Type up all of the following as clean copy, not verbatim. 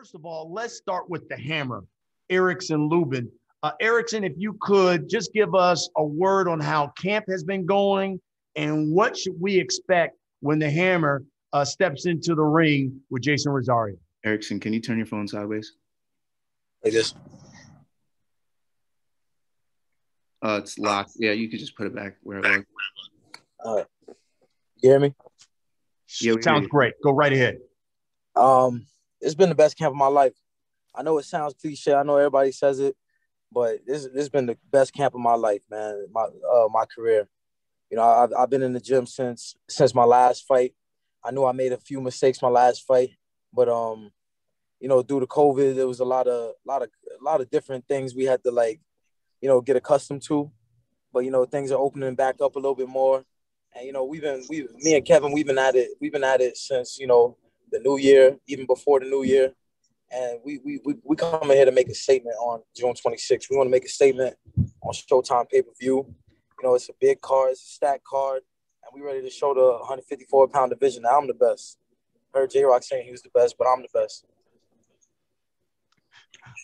first of all, let's start with the hammer, Erickson Lubin. Erickson, if you could just give us a word on how camp has been going and what should we expect when the hammer steps into the ring with Jeison Rosario. Erickson, can you turn your phone sideways? Like this? It's locked. Yeah, you could just put it back where it was. All right. You hear me? Yeah, sounds great. Go right ahead. It's been the best camp of my life. I know it sounds cliche. I know everybody says it, but this has been the best camp of my life, man. My career. You know, I've been in the gym since my last fight. I knew I made a few mistakes my last fight, but you know, due to COVID, there was a lot of different things we had to get accustomed to. But you know, things are opening back up a little bit more. And you know, me and Kevin, we've been at it since, you know, the new year, even before the new year. And we come in here to make a statement on June 26th. We want to make a statement on Showtime pay-per-view. You know, it's a big card, it's a stacked card, and we ready to show the 154-pound division that I'm the best. I heard J-Rock saying he was the best, but I'm the best.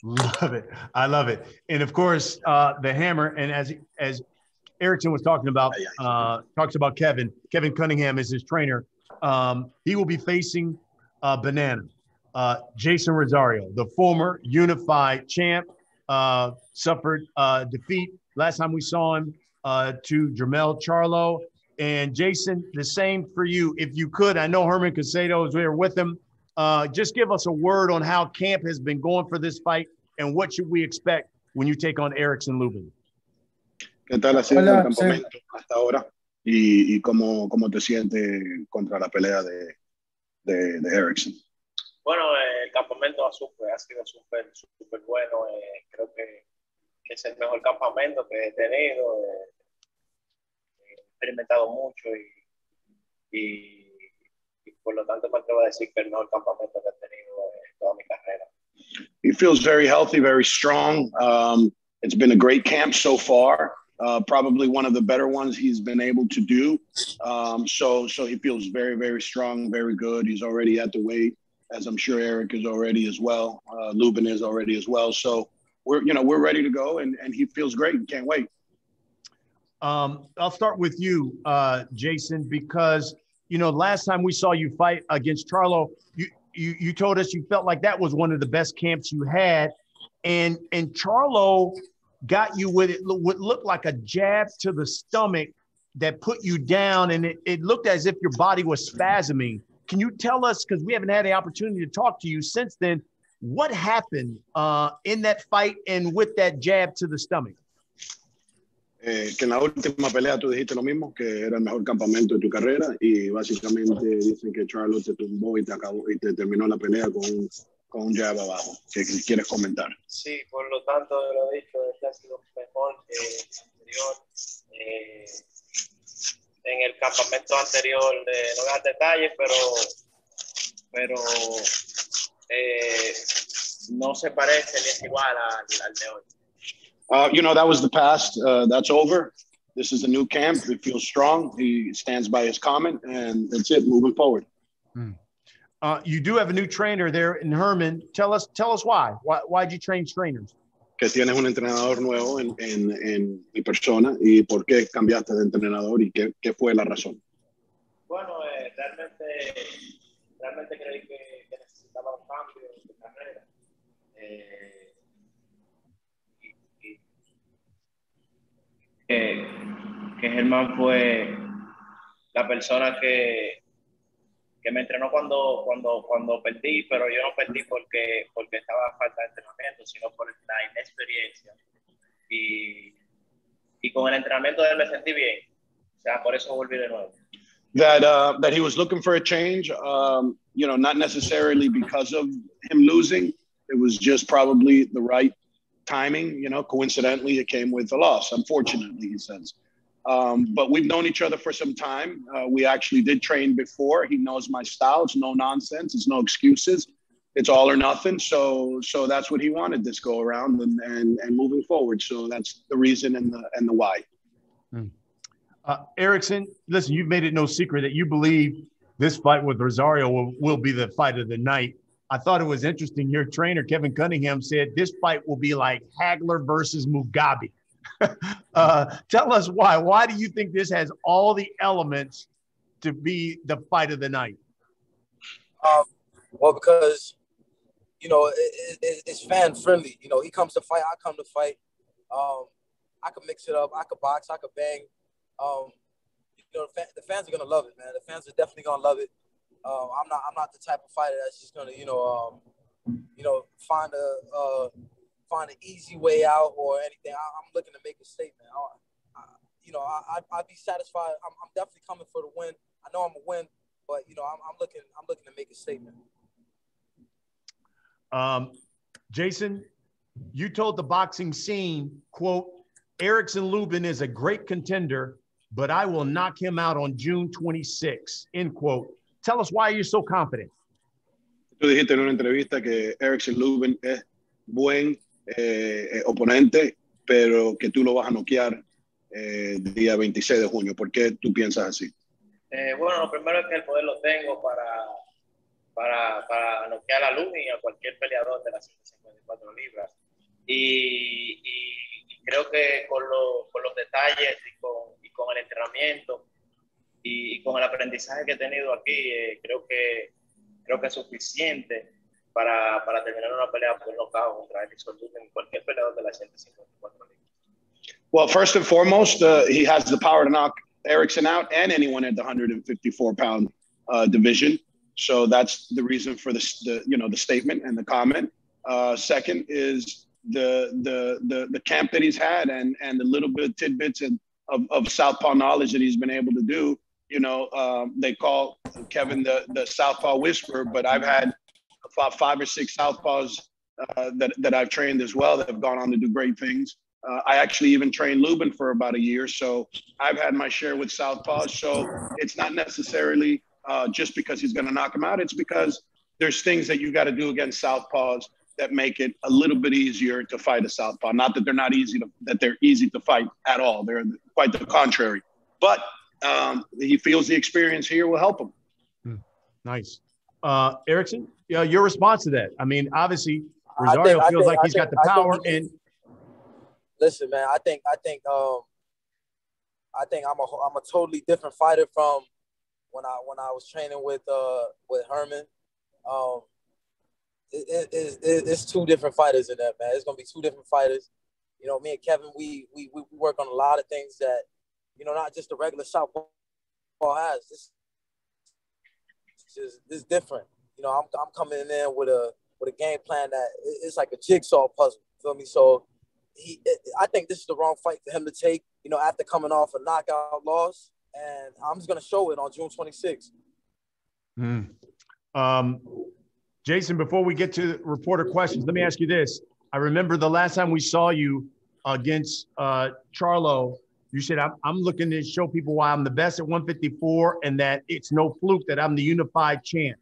Love it. I love it. And of course, the hammer, and as Erickson was talking about, talks about Kevin Cunningham is his trainer. He will be facing Banana. Jeison Rosario, the former unified champ, suffered defeat last time we saw him to Charlo. And Jeison, the same for you. If you could, I know Herman Casado is there with him. Just give us a word on how camp has been going for this fight and what should we expect when you take on Erickson Lubin. ¿Qué tal ha sido el campamento hasta ahora? ¿Y cómo te sientes contra la pelea de Erickson? Bueno, el campamento ha sido súper bueno. Creo que es el mejor campamento que he tenido. He experimentado mucho y por lo tanto me atrevo a decir que el mejor campamento que he tenido en toda mi carrera. He feels very healthy, very strong. It's been a great camp so far. Probably one of the better ones he's been able to do. So he feels very, very strong, very good. He's already at the weight, as I'm sure Eric is already as well. Lubin is already as well. So we're ready to go, and he feels great. Can't wait. I'll start with you, Jeison, because last time we saw you fight against Charlo, you told us you felt like that was one of the best camps you had, and Charlo got you with it what looked like a jab to the stomach that put you down, and it looked as if your body was spasming. Can you tell us, because we haven't had the opportunity to talk to you since then, what happened in that fight and with that jab to the stomach? Que en la última pelea tú dijiste lo mismo, que era el mejor campamento de tu carrera, y básicamente dicen que Charlo te tumbó y te terminó la pelea con un jab abajo. ¿Qué quieres comentar? Sí, por lo tanto, lo he dicho, este ha sido mejor que el anterior. En el campamento anterior, no voy a dar detalles, pero no se parece ni es igual al de hoy. That was the past. That's over. This is a new camp. He feels strong. He stands by his comment, and that's it. Moving forward. You do have a new trainer there in Herman. Tell us why. Why'd you change trainers? Que tienes un entrenador nuevo en mi persona y por qué cambiaste de entrenador y qué fue la razón. Bueno, realmente creí que necesitaba un cambio de carrera. Que Germán fue la persona que me entrenó cuando perdí, pero yo no perdí porque estaba a falta de entrenamiento, sino por la inexperiencia. Y con el entrenamiento de él me sentí bien. O sea, por eso volví de nuevo. That he was looking for a change, not necessarily because of him losing. It was just probably the right timing. Coincidentally, it came with a loss, unfortunately, he says. But we've known each other for some time. We actually did train before. He knows my style. It's no nonsense. It's no excuses. It's all or nothing. So that's what he wanted this go around and moving forward. So that's the reason and the why. Erickson, listen, you've made it no secret that you believe this fight with Rosario will be the fight of the night. I thought it was interesting. Your trainer, Kevin Cunningham, said this fight will be like Hagler versus Mugabe. Tell us why. Why do you think this has all the elements to be the fight of the night? Well, because, it's fan friendly. He comes to fight, I come to fight. I could mix it up. I could box. I could bang. The fans are gonna love it, man. The fans are definitely gonna love it. I'm not the type of fighter that's just gonna, find an easy way out or anything. I'm looking to make a statement. I'd be satisfied. I'm definitely coming for the win. I know I'm a win, but I'm looking to make a statement. Jeison, you told the boxing scene, quote, Erickson Lubin is a great contender, but I will knock him out on June 26, end quote. Tell us why you're so confident. Tú dijiste en una entrevista que Erickson Lubin es buen oponente, pero que tú lo vas a noquear el día 26 de junio. ¿Por qué tú piensas así? Bueno, lo primero es que el poder lo tengo para noquear a Lubin y a cualquier peleador de las 154 libras. Y creo que con los detalles y con el entrenamiento y con el aprendizaje que he tenido aquí, creo que es suficiente para terminar una pelea por nocaut contra Erickson Lubin y cualquier peleador de las 154 libras. Well, first and foremost, he has the power to knock Erickson out and anyone at the 154-pound division. So that's the reason for the statement and the comment. Second is the camp that he's had and the little bit of tidbits of southpaw knowledge that he's been able to do. They call Kevin the southpaw whisperer, but I've had about 5 or 6 southpaws that I've trained as well that have gone on to do great things. I actually even trained Lubin for about a year, so I've had my share with southpaws. So it's not necessarily just because he's going to knock him out. It's because there's things that you got to do against southpaws that make it a little bit easier to fight a southpaw. Not that they're easy to fight at all. They're quite the contrary. But he feels the experience here will help him. Nice. Erickson, your response to that? I mean, obviously, Rosario feels like he's got the power. Listen, man, I think I'm a totally different fighter from when I was training with Herman. It's 2 different fighters in that, man. It's gonna be 2 different fighters. Me and Kevin, we work on a lot of things that, not just the regular southpaw has. This is different. I'm coming in there with a game plan that it's like a jigsaw puzzle. Feel me? So I think this is the wrong fight for him to take. After coming off a knockout loss, and I'm just gonna show it on June 26th. Jeison, before we get to reporter questions, let me ask you this. I remember the last time we saw you against Charlo, you said, I'm looking to show people why I'm the best at 154 and that it's no fluke that I'm the unified champ.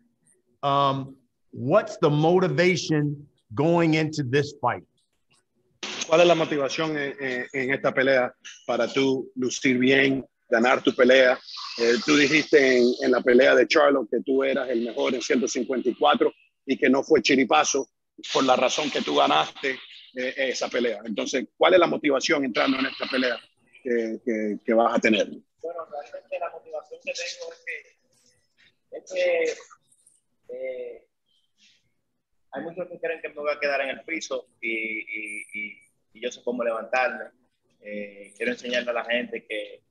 What's the motivation going into this fight? ¿Cuál es la motivación en esta pelea para tú lucir bien, ganar tu pelea? Tú dijiste en la pelea de Charlo que tú eras el mejor en 154 y que no fue chiripazo por la razón que tú ganaste esa pelea. Entonces, ¿cuál es la motivación entrando en esta pelea que vas a tener? Bueno, realmente la motivación que tengo es que hay muchos que creen que me voy a quedar en el piso y yo sé cómo levantarme. Quiero enseñarle a la gente que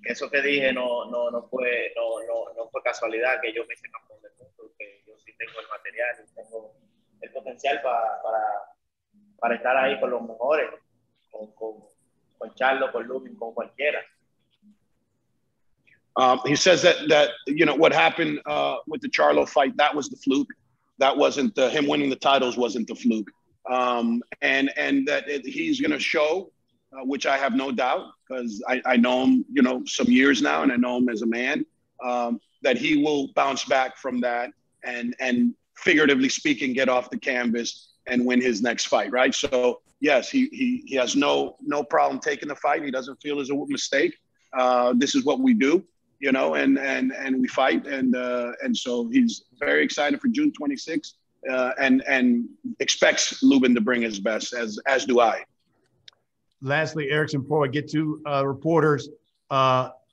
eso que dije no fue casualidad, que yo me hice campeón del mundo, que yo sí tengo el material y tengo el potencial para estar ahí con los mejores, con Charlo, con Lubin, con cualquiera. He says that what happened with the Charlo fight, that was the fluke. That wasn't him winning the titles wasn't the fluke. And that he's going to show, which I have no doubt, because I know him, some years now, and I know him as a man, that he will bounce back from that and figuratively speaking, get off the canvas and win his next fight, right? So yes, he has no problem taking the fight. He doesn't feel it's a mistake. This is what we do, and we fight, and so he's very excited for June 26th. and expects Lubin to bring his best, as do I. Lastly, Erickson, before I get to reporters,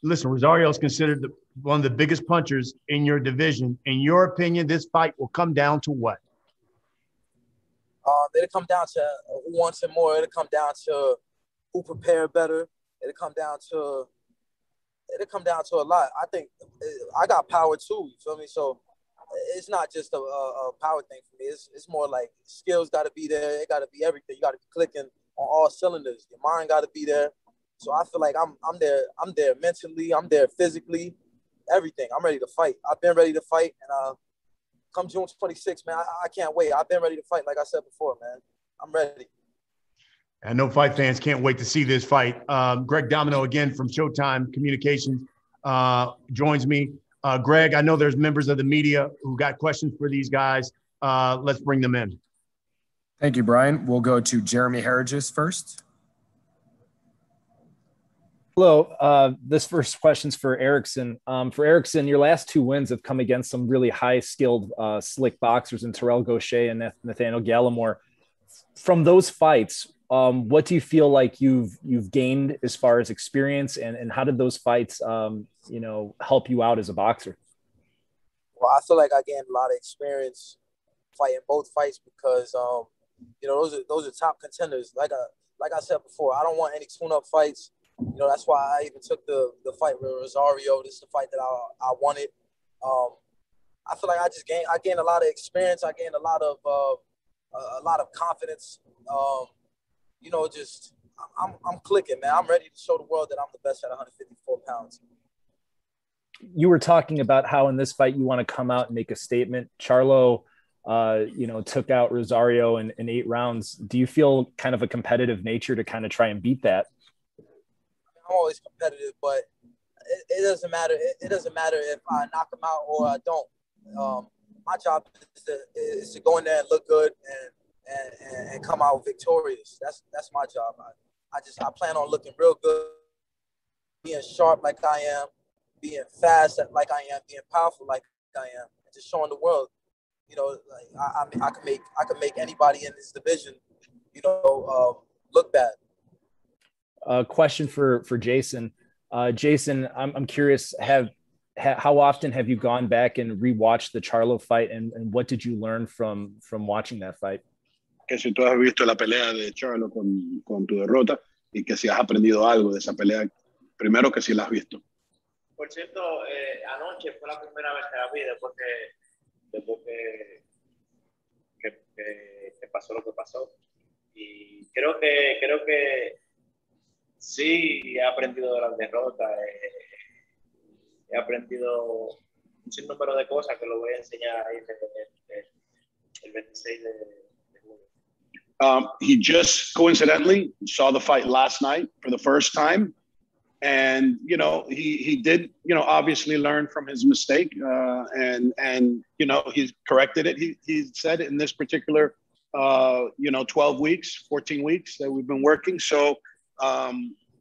listen, Rosario is considered one of the biggest punchers in your division. In your opinion, this fight will come down to what? It'll come down to who wants it more. It'll come down to who prepared better. It'll come down to a lot. I think I got power too. You feel me? So it's not just a power thing for me. It's more like skills got to be there. It got to be everything. You got to be clicking on all cylinders. Your mind got to be there. So I feel like I'm there. I'm there mentally. I'm there physically. Everything. I'm ready to fight. I've been ready to fight, and come June 26th, man, I can't wait. I've been ready to fight, like I said before, man. I'm ready. I know fight fans can't wait to see this fight. Greg Domino, again, from Showtime Communications, joins me. Greg, I know there's members of the media who got questions for these guys. Let's bring them in. Thank you, Brian. We'll go to Jeremy Harriges first. Hello. This first question's for Erickson. For Erickson, your last two wins have come against some really high-skilled, slick boxers in Terrell Gaucher and Nathaniel Gallimore. From those fights, what do you feel like you've gained as far as experience, and how did those fights, help you out as a boxer? Well, I feel like I gained a lot of experience fighting both fights because, those are top contenders. Like I said before, I don't want any tune-up fights. That's why I even took the fight with Rosario. This is the fight that I wanted. I feel like I gained a lot of experience. I gained a lot of confidence. I'm clicking, man. I'm ready to show the world that I'm the best at 154 pounds. You were talking about how in this fight you want to come out and make a statement. Charlo, took out Rosario in 8 rounds. Do you feel kind of a competitive nature to kind of try and beat that? I'm always competitive, but it doesn't matter. It doesn't matter if I knock him out or I don't. My job is to go in there and look good and come out victorious. That's my job. I plan on looking real good, being sharp like I am, being fast like I am, being powerful like I am, and just showing the world. I can make anybody in this division, look bad. Question for Jeison. Jeison, I'm curious, how often have you gone back and rewatched the Charlo fight, and what did you learn from watching that fight? Que si tú has visto la pelea de Charlo con tu derrota y que si has aprendido algo de esa pelea, primero que si la has visto. Por cierto, anoche fue la primera vez que la vi después que pasó lo que pasó, y creo que sí, he aprendido de las derrotas, he aprendido un sinnúmero de cosas que lo voy a enseñar ahí el 26 de julio. He just coincidentally saw the fight last night for the first time. And, he did, obviously learn from his mistake. And he's corrected it. He said in this particular, 12 weeks, 14 weeks that we've been working. So,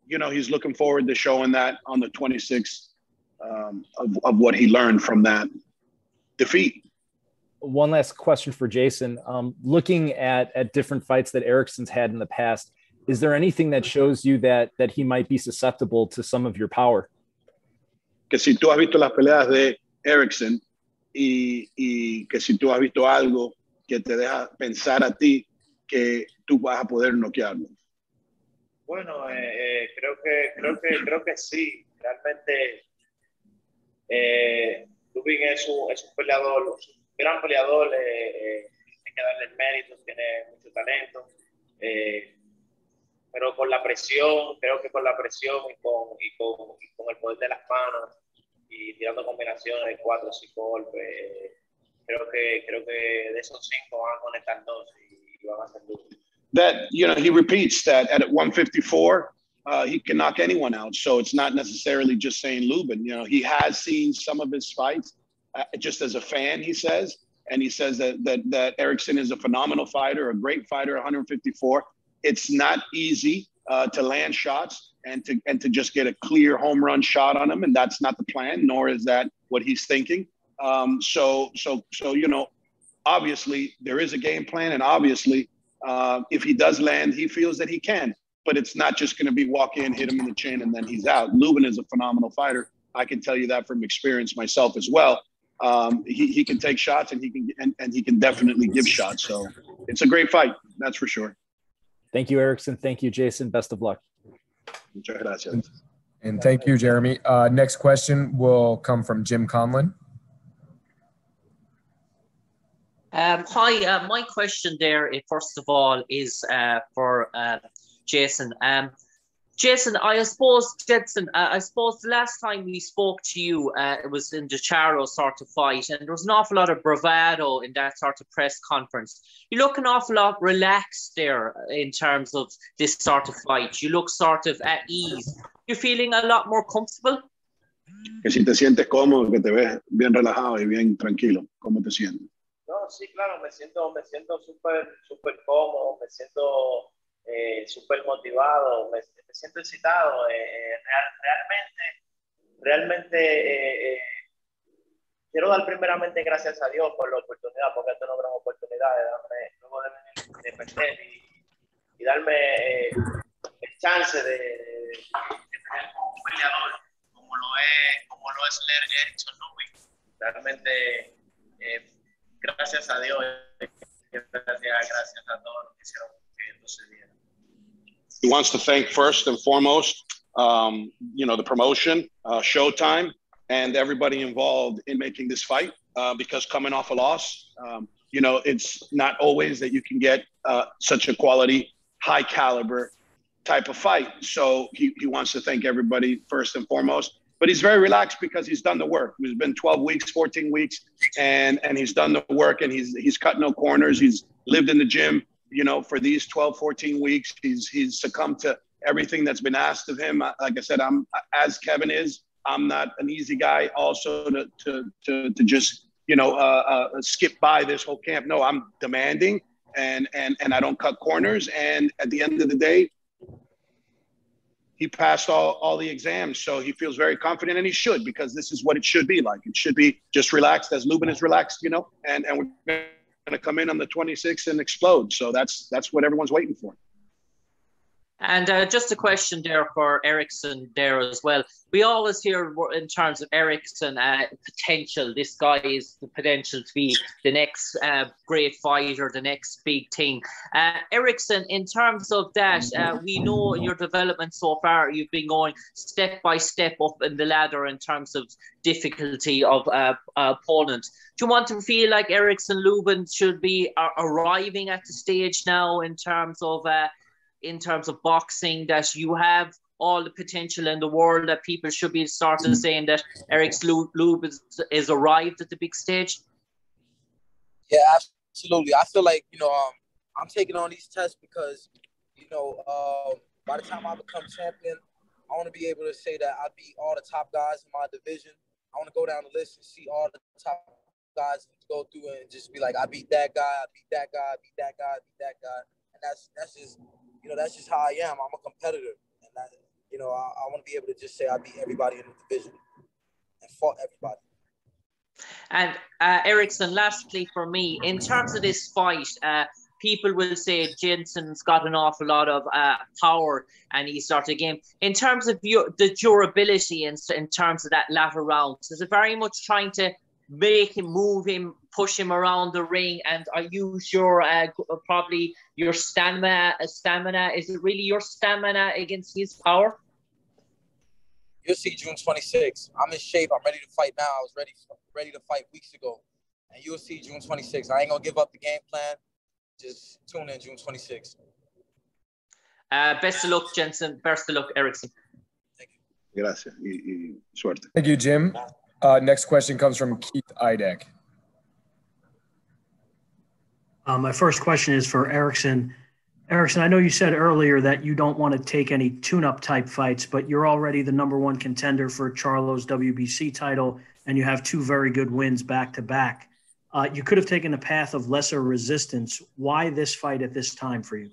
he's looking forward to showing that on the 26th of what he learned from that defeat. One last question for Jeison. Looking at different fights that Erickson's had in the past, is there anything that shows you that he might be susceptible to some of your power? Que si tú has visto las peleas de Erickson y que si tú has visto algo que te deja pensar a ti que tú vas a poder noquearlo. Bueno, creo que sí. Realmente, Lubin es un peleador, un gran peleador. Hay que darle el mérito, tiene mucho talento. Pero con la presión, creo que con la presión y con el poder de las manos y tirando combinaciones de 4 o 5 golpes, creo que de esos 5 van a conectar 2 y van a hacer duro. That, he repeats that at 154, he can knock anyone out. So it's not necessarily just saying Lubin. He has seen some of his fights just as a fan, he says. And he says that Erickson is a phenomenal fighter, a great fighter, 154. It's not easy to land shots and to just get a clear home run shot on him. And that's not the plan, nor is that what he's thinking. So obviously there is a game plan, and obviously if he does land, he feels that he can. But it's not just going to be walk in, hit him in the chin, and then he's out. Lubin is a phenomenal fighter. I can tell you that from experience myself as well. He can take shots, and he can definitely give shots. So it's a great fight, that's for sure. Thank you, Erickson. Thank you, Jeison. Best of luck. Muchas gracias. And thank you, Jeremy. Next question will come from Jim Conlon. Hi, my question there, first of all, is for Jeison. Jeison, I suppose the last time we spoke to you, it was in the Charlo sort of fight, and there was an awful lot of bravado in that sort of press conference. You look an awful lot relaxed there in terms of this sort of fight. You look sort of at ease. You're feeling a lot more comfortable? Que si te sientes cómodo, que te ves bien relajado y bien tranquilo. ¿Cómo te sientes? No, sí, claro, me siento súper cómodo, me siento súper motivado, me siento excitado. Realmente quiero dar primeramente gracias a Dios por la oportunidad, porque esta es una gran oportunidad de darme, luego de venir de perder y darme el chance de tener un peleador como lo es Erickson Lubin. Realmente gracias a Dios, gracias a todos los que hicieron que esto se diera. He wants to thank first and foremost, the promotion, Showtime, and everybody involved in making this fight. Because coming off a loss, it's not always that you can get such a quality, high caliber type of fight. So he wants to thank everybody first and foremost. But he's very relaxed because he's done the work. It's been 12 weeks, 14 weeks, and he's done the work, and he's cut no corners. He's lived in the gym, for these 12, 14 weeks. He's succumbed to everything that's been asked of him. Like I said, as Kevin is, I'm not an easy guy also to just, skip by this whole camp. No, I'm demanding, and I don't cut corners. And at the end of the day, he passed all the exams, so he feels very confident, and he should, because this is what it should be like. It should be just relaxed, as Lubin is relaxed, and we're going to come in on the 26th and explode. So that's what everyone's waiting for. And just a question there for Erickson there as well. We always hear in terms of Erickson potential. This guy is the potential to be the next great fighter, the next big thing. Erickson, in terms of that, we know in your development so far, you've been going step by step up in the ladder in terms of difficulty of opponent. Do you want to feel like Erickson Lubin should be arriving at the stage now in terms of boxing, that you have all the potential in the world, that people should be starting saying that Erickson Lubin is arrived at the big stage? Yeah, absolutely. I feel like, I'm taking on these tests because, by the time I become champion, I want to be able to say that I beat all the top guys in my division. I want to go down the list and see all the top guys and go through and just be like, I beat that guy, I beat that guy, I beat that guy, I beat that guy. And that's just, that's just how I am. I'm a competitor. And I want to be able to just say I beat everybody in the division and fought everybody. And Erickson, lastly for me, in terms of this fight, people will say Jensen's got an awful lot of power and he started a game. In terms of the durability in terms of that latter round, is it very much trying to make him, move him, push him around the ring, and I use your probably your stamina. Is it really your stamina against his power? You'll see June 26th. I'm in shape. I'm ready to fight now. I was ready to fight weeks ago, and you'll see June 26th. I ain't gonna give up the game plan. Just tune in June 26th. Best of luck, Jensen. Best of luck, Erickson. Thank you. Gracias y suerte. Thank you, Jim. Next question comes from Keith Idek. My first question is for Erickson. Erickson, I know you said earlier that you don't want to take any tune-up type fights, but you're already the #1 contender for Charlo's WBC title, and you have 2 very good wins back-to-back. You could have taken a path of lesser resistance. Why this fight at this time for you?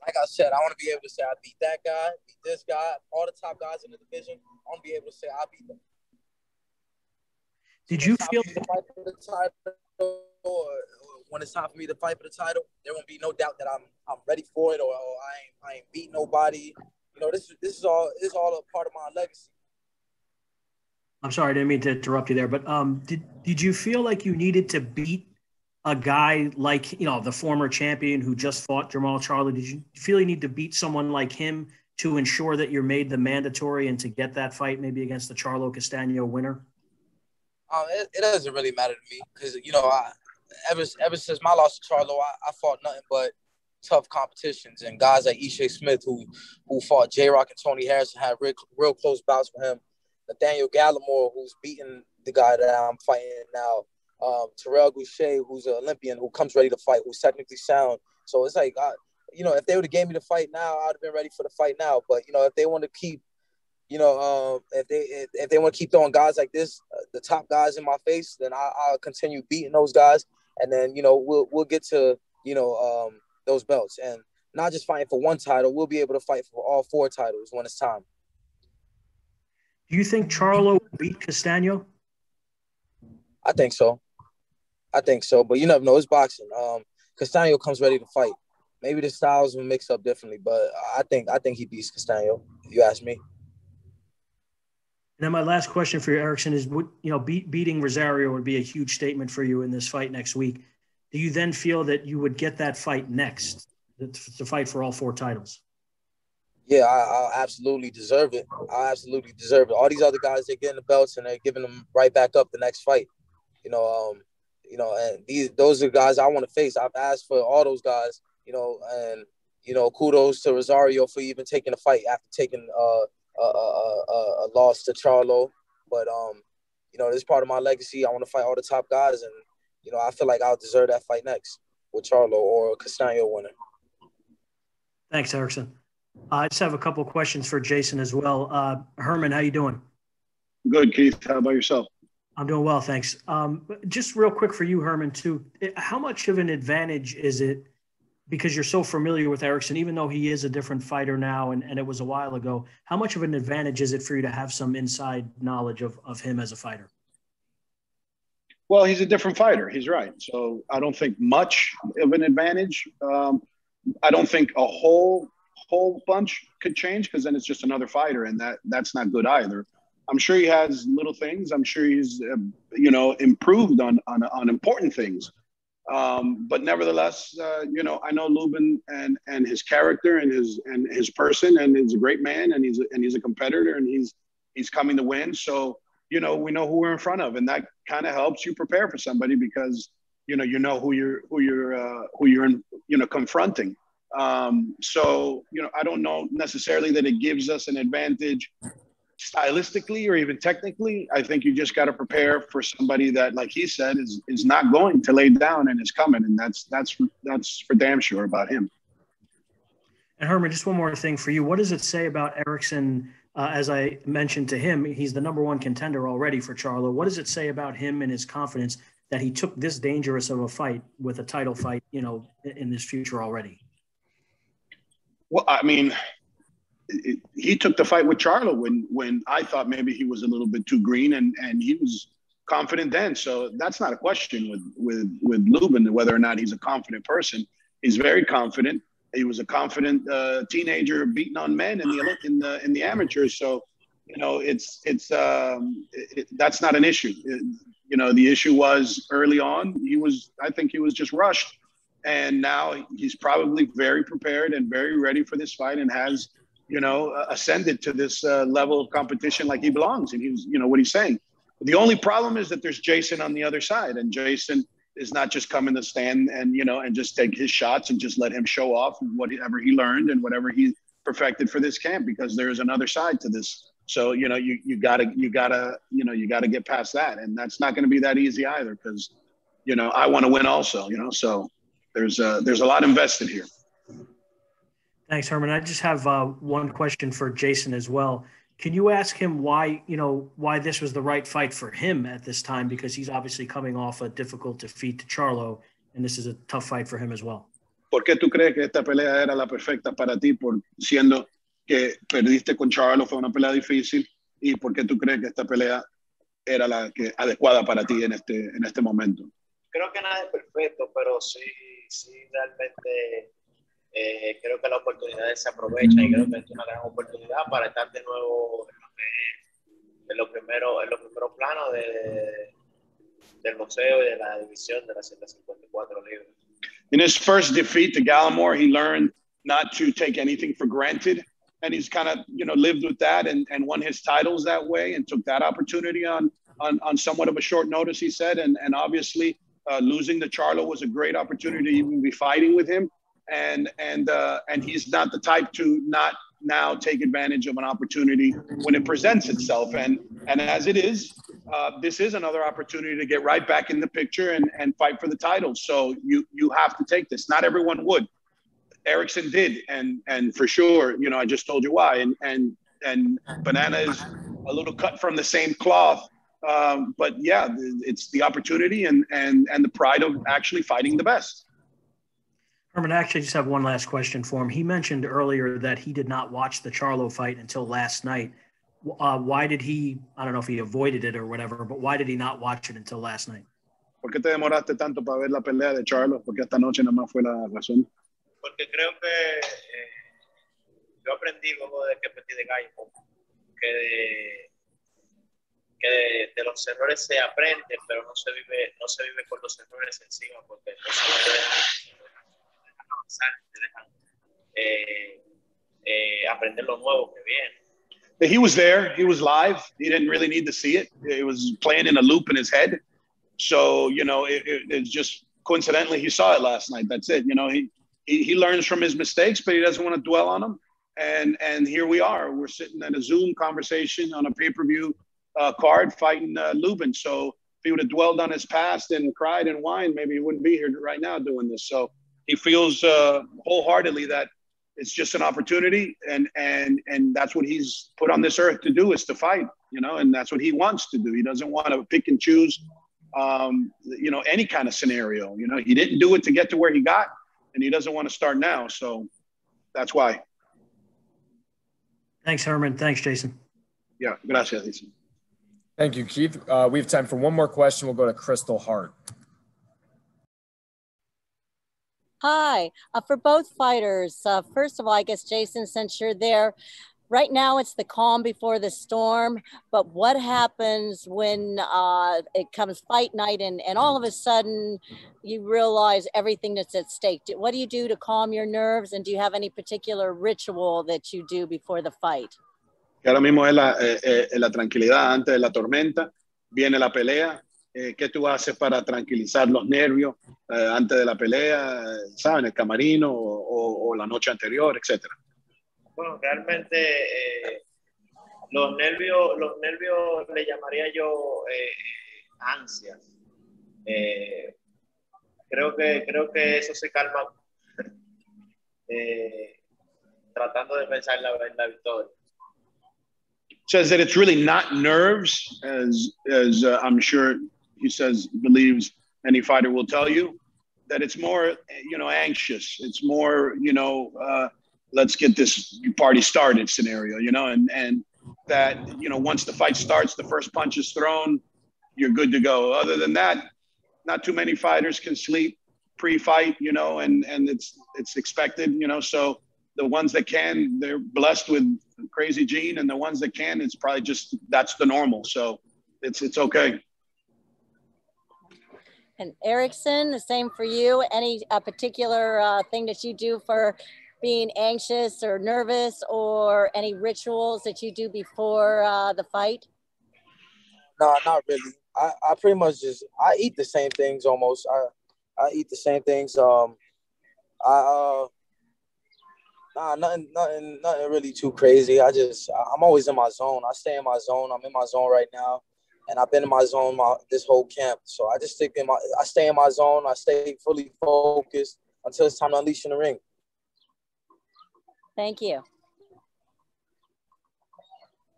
Like I said, I want to be able to say I beat that guy, beat this guy, all the top guys in the division. I want to be able to say I beat them. Did you feel the fight for the title or when it's time for me to fight for the title, there won't be no doubt that I'm ready for it, or I ain't beat nobody. You know, this is all a part of my legacy. I'm sorry, I didn't mean to interrupt you there, but did you feel like you needed to beat a guy like, you know, the former champion who just fought Jermall Charlo? Did you feel you need to beat someone like him to ensure that you're made the mandatory and to get that fight maybe against the Charlo Castaño winner? It doesn't really matter to me because, you know, ever since my loss to Charlo, I fought nothing but tough competitions, and guys like Ishe Smith who fought J-Rock and Tony Harrison had real close bouts with him. Nathaniel Gallimore, who's beating the guy that I'm fighting now. Terrell Goucher, who's an Olympian, who comes ready to fight, who's technically sound. So it's like, you know, if they would have gave me the fight now, I'd have been ready for the fight now. But, you know, if they want to keep, you know, if they want to keep throwing guys like this, the top guys in my face, then I'll continue beating those guys. And then, you know, we'll get to, you know, those belts. And not just fighting for one title, we'll be able to fight for all 4 titles when it's time. Do you think Charlo beat Castaño? I think so. But you never know. It's boxing. Castaño comes ready to fight. Maybe the styles will mix up differently, but I think he beats Castaño, if you ask me. And then my last question for you, Erickson, is beating Rosario would be a huge statement for you in this fight next week. Do you then feel that you would get that fight next, to fight for all 4 titles? Yeah, I absolutely deserve it. All these other guys, they're getting the belts and they're giving them right back up the next fight. And those are guys I want to face. I've asked for all those guys, and kudos to Rosario for even taking a fight after taking a loss to Charlo. But this is part of my legacy. I want to fight all the top guys, and I feel like I'll deserve that fight next with Charlo or Castaño winner. Thanks, Erickson. I just have a couple of questions for Jeison as well. Herman, how you doing? Good, Keith. How about yourself? I'm doing well, thanks. Just real quick for you, Herman, too. How much of an advantage is it, because you're so familiar with Erickson, even though he is a different fighter now and it was a while ago, how much of an advantage is it for you to have some inside knowledge of him as a fighter? Well, he's a different fighter. He's right. So I don't think much of an advantage. I don't think a whole bunch could change, because then it's just another fighter, and that's not good either. I'm sure he has little things. I'm sure he's improved on important things. But nevertheless, I know Lubin and his character and his person, and he's a great man, and he's a competitor, and he's coming to win. So we know who we're in front of, and that kind of helps you prepare for somebody, because you know who you're confronting. So I don't know necessarily that it gives us an advantage stylistically or even technically. I think you just got to prepare for somebody that, like he said, is not going to lay down and is coming, and that's for damn sure about him. And Herman, just one more thing for you. What does it say about Erickson? As I mentioned to him, he's the #1 contender already for Charlo. What does it say about him and his confidence that he took this dangerous of a fight with a title fight, in his future already? Well, I mean, he took the fight with Charlo when I thought maybe he was a little bit too green, and he was confident then. So that's not a question with Lubin, whether or not he's a confident person. He's very confident. He was a confident teenager beating on men in the amateurs. So, that's not an issue. The issue was early on. I think he was just rushed. And now he's probably very prepared and very ready for this fight, and has, ascended to this level of competition like he belongs. And he's, what he's saying. The only problem is that there's Jeison on the other side, and Jeison is not just come in the stand and just take his shots and just let him show off whatever he learned and whatever he perfected for this camp, because there's another side to this. So, you gotta get past that. And that's not going to be that easy either, because, I want to win also, so there's a lot invested here. Thanks, Herman. I just have one question for Jeison as well. Can you ask him why this was the right fight for him at this time? Because he's obviously coming off a difficult defeat to Charlo, and this is a tough fight for him as well. ¿Por qué tú crees que esta pelea era la perfecta para ti, siendo que perdiste con Charlo, fue una pelea difícil? ¿Y por qué tú crees que esta pelea era la adecuada para ti en este momento? creo que nada es perfecto, pero sí realmente creo que las oportunidades se aprovechan y creo que es una gran oportunidad para estar de nuevo en los primeros planos del boxeo y de la división de las 154 libras. In his first defeat to Gallimore, he learned not to take anything for granted. And he's kind of, lived with that and won his titles that way and took that opportunity on somewhat of a short notice, he said. And obviously losing to Charlo was a great opportunity to even be fighting with him. And he's not the type to not now take advantage of an opportunity when it presents itself. And as it is, this is another opportunity to get right back in the picture and fight for the title. So you have to take this. Not everyone would. Erickson did, and for sure, I just told you why. And Banana is a little cut from the same cloth. But yeah, it's the opportunity and the pride of actually fighting the best. Herman, I actually just have one last question for him. He mentioned earlier that he did not watch the Charlo fight until last night. Why did he, I don't know if he avoided it or whatever, but why did he not watch it until last night? ¿Por qué te demoraste tanto para ver la pelea de Charlo? Porque esta noche nada más fue la razón. Porque creo que yo aprendí luego de que perdí de Gallo que de los errores se aprende, pero no se vive con los errores encima, porque los errores dejan avanzar, te dejan aprender lo nuevo que viene. He was there. He was live. He didn't really need to see it. It was playing in a loop in his head. So, it's just coincidentally he saw it last night. That's it. He learns from his mistakes, but he doesn't want to dwell on them. And here we are. We're sitting in a Zoom conversation on a pay-per-view card fighting Lubin. So if he would have dwelled on his past and cried and whined, maybe he wouldn't be here right now doing this. So he feels wholeheartedly that it's just an opportunity, and that's what he's put on this earth to do, is to fight, and that's what he wants to do. He doesn't want to pick and choose, any kind of scenario. He didn't do it to get to where he got, and he doesn't want to start now. So that's why. Thanks, Herman. Thanks, Jeison. Yeah, gracias, Jeison. Thank you, Keith. We have time for one more question. We'll go to Crystal Hart. Hi, for both fighters. First of all, I guess, Jeison, since you're there, right now it's the calm before the storm, but what happens when it comes fight night and all of a sudden you realize everything that's at stake? What do you do to calm your nerves, and do you have any particular ritual that you do before the fight? Ahora mismo es la tranquilidad antes de la tormenta, viene la pelea. ¿Qué tú haces para tranquilizar los nervios antes de la pelea, ¿sabes? En el camarino o la noche anterior, etcétera? Bueno, realmente los nervios le llamaría yo ansias. Creo que eso se calma tratando de pensar en la victoria. Says that it's really not nerves, as I'm sure he believes any fighter will tell you, that it's more, anxious. It's more, let's get this party started scenario, and that, once the fight starts, the first punch is thrown, you're good to go. Other than that, not too many fighters can sleep pre-fight, and it's expected, so the ones that can, they're blessed with crazy gene, and the ones that can, it's probably just, that's the normal. So it's okay. And Erickson, the same for you. Any particular thing that you do for being anxious or nervous, or any rituals that you do before the fight? No, not really. I pretty much I eat the same things almost. I eat the same things. Nothing really too crazy. I'm always in my zone. I stay in my zone. I'm in my zone right now, and I've been in my zone this whole camp. So I just stay in my zone. I stay fully focused until it's time to unleash in the ring. Thank you.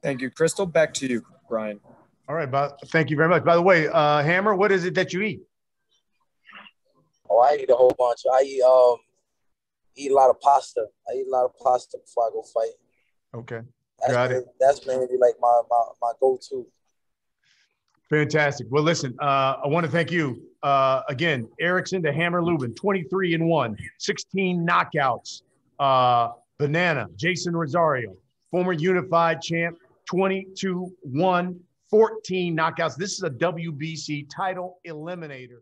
Thank you, Crystal. Back to you, Brian. All right, thank you very much. By the way, Hammer, what is it that you eat? Oh, I eat a whole bunch. I eat a lot of pasta. I eat a lot of pasta before I go fight. Okay, That's mainly like my go-to. Fantastic. Well, listen, I want to thank you again, Erickson the Hammer Lubin, 23-1, 16 knockouts. Banana, Jeison Rosario, former unified champ, 22-1, 14 knockouts. This is a WBC title eliminator.